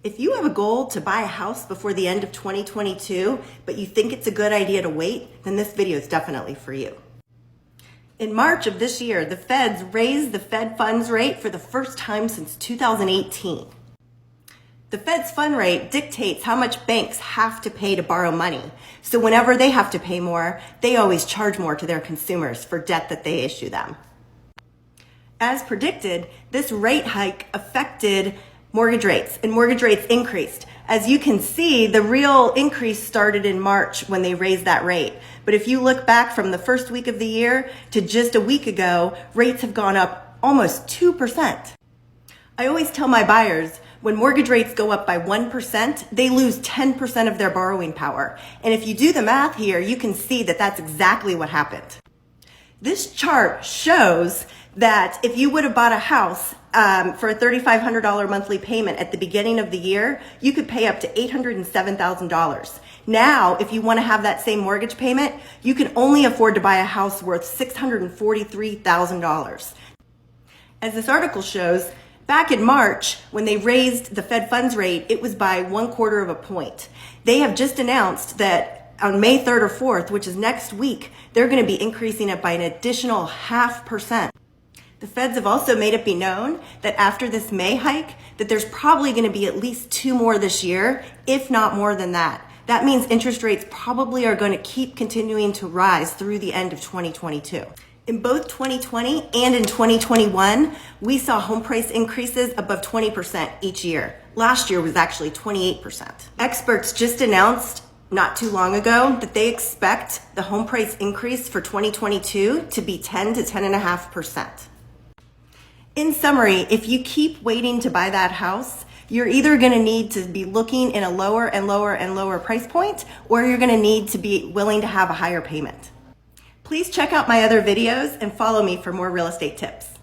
If you have a goal to buy a house before the end of 2022, but you think it's a good idea to wait, then this video is definitely for you. In March of this year, the feds raised the Fed funds rate for the first time since 2018. The Fed's fund rate dictates how much banks have to pay to borrow money. So whenever they have to pay more, they always charge more to their consumers for debt that they issue them. As predicted, this rate hike affected mortgage rates, and mortgage rates increased. As you can see, the real increase started in March when they raised that rate. But if you look back from the first week of the year to just a week ago, rates have gone up almost 2%. I always tell my buyers, when mortgage rates go up by 1%, they lose 10% of their borrowing power. And if you do the math here, you can see that that's exactly what happened. This chart shows that if you would have bought a house for a $3,500 monthly payment at the beginning of the year, you could pay up to $807,000. Now, if you want to have that same mortgage payment, you can only afford to buy a house worth $643,000. As this article shows, back in March, when they raised the Fed funds rate, it was by 1/4 of a point. They have just announced that on May 3rd or 4th, which is next week, they're going to be increasing it by an additional 0.5%. The feds have also made it be known that after this May hike, that there's probably going to be at least 2 more this year, if not more than that. That means interest rates probably are going to keep continuing to rise through the end of 2022. In both 2020 and in 2021, we saw home price increases above 20% each year. Last year was actually 28%. Experts just announced not too long ago that they expect the home price increase for 2022 to be 10 to 10.5%. In summary, if you keep waiting to buy that house, you're either going to need to be looking in a lower and lower and lower price point, or you're going to need to be willing to have a higher payment. Please check out my other videos and follow me for more real estate tips.